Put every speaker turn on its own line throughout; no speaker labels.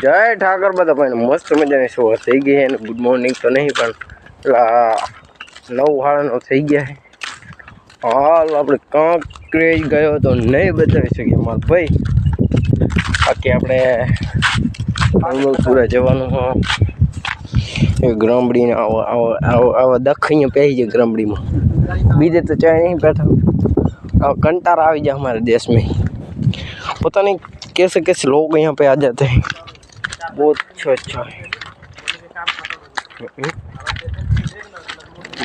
जय ठाकर बता भाई मस्त मजा ने शो થઈ ગઈ है गुड मॉर्निंग तो नहीं पर 9:30 થઈ ગયા है हाल આપણે કાંકરેજ ગયો તો નહીં બતાવી શકીએ માર ભાઈ બાકી આપણે પૂરા જવાનું હો એ ગ્રામડી આવા દખીને પહેરી જાય ગ્રામડીમાં બીજે તો ચાય નહીં बैठा कंटार आ गया हमारे देश में पता नहीं कैसे कैसे लोग यहाँ पे आ जाते हैं बहुत अच्छा है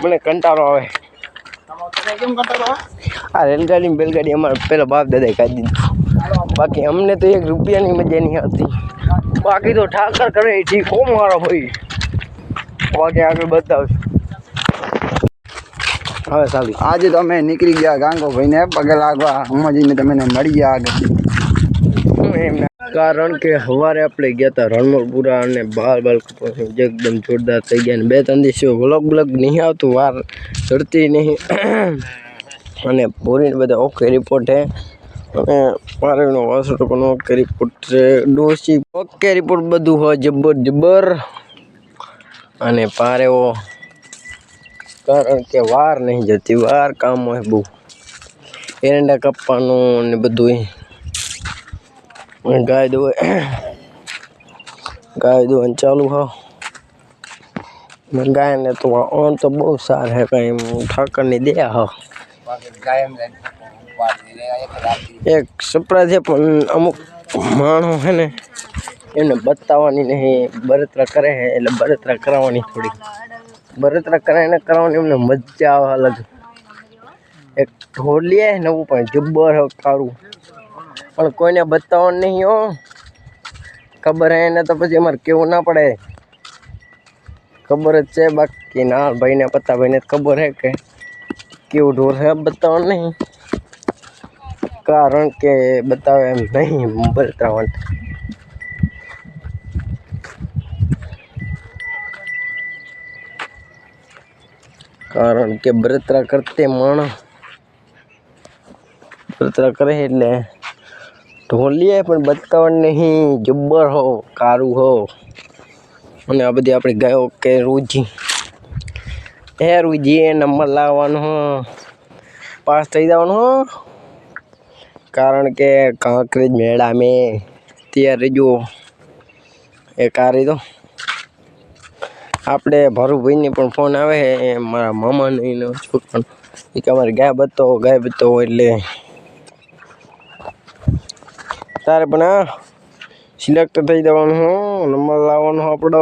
मैंने कंटारो आवे आ रेलगाड़ी में बैलगाड़ी हमारे पहले बाप दादा खा दी बाकी हमने तो 1 रुपया नहीं मजा नहीं आती बाकी तो ठाकर करे ठीक हो मारा भाई बाकी आगे बताओ हाँ साली
आज तो मैं निकली गया गांगो भाई ने पगे लागवा अम्माजी ने तमने मળી ગયા आगे
कारण के हवारे આપણે ગયા હતા રણમલપુરા અને બાલ એકદમ જોરદાર થઈ ગયા ને 2-3 દિવસ વ્લોગ નહીં આવતું વાર ચડતી નહીં અને પૂરી બધા ઓકે રિપોર્ટ હે અને પારેનો વાસડો પણ ઓકે રિપોર્ટ છે ડોસી ઓકે રિપોર્ટ બધું હોય જબર અને પારેવો કારણ કે વાર નહીં જતી વાર કામ હોય બહુ એરંડા કપવાનું ને બધું गाय दुआन चालू हो गाय ने तो ऑन तो बहुत सार है कहीं ठाकर नहीं दिया हो एक सरप्राइज है अमुक मानो है ने एमने बतावानी नहीं बरतरा करे है એટલે બરતરા કરાવવાની થોડી બરતરા કરાઈને કરાવવાની એમને મજા આવે અલગ એક ઢોલિયા है નવું પણ જબ્બર है કાળું પણ કોઈને બતાવવાનું નહીં હો ખબર હે ને તો પછી અમારે કેવું ના પડે ખબર જ છે બાકી ના ભાઈને પતા ભાઈને ખબર હે કે કેવું ઢોર છે બતાવવાનું નહીં કારણ કે બતાવે એમ નહીં બતાવવાનું કારણ કે બરતરા કરતે માણસ બરતરા કરે એટલે ઢોલિયા પણ બતાવવાનું નહીં જબ્બર હો કારું હો અને આ બધી આપણી ગાયો કે રૂજી નંબર લાવવાનો હો પાસ થઈ જવાનું હો કારણ કે કાંકરેજ મેળા મેં ત્યારે જો એ કારી તો આપણે ભરુભાઈને પણ ફોન આવે મારા મામાનો એનો છોકરાનો એ કે અમારી ગાય બતાવો એટલે तारे पण सिलेक्ट थी जवानुं हो नंबर लाववानो आपणो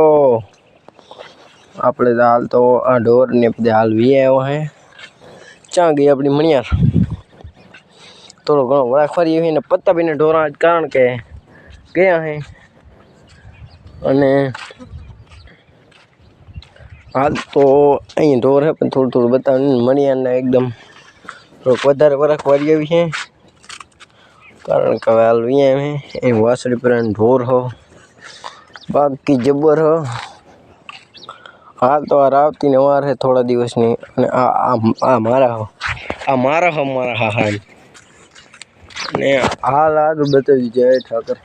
आपणे हाल तो आ ढोर ने बधे हाल वी आव्या है चा गई अपनी मणियार थोड़ो घणो वराक फरी है ने पत्ता भी ने ढोरा कारण के गया है अने हाल तो अहीं ढोर है पण थोड़ो बताव मणियार ने एकदम थोड़ो वधारे वराक फरी आवी है कारण के हाल वी है वासड़ी पर ढोर हो बाकी जबर हो हाल तो आ रावती ने वार है थोड़ा दिवस नहीं आ मारा हो मारा हाल ने हाल आगे बता जय ठाकर।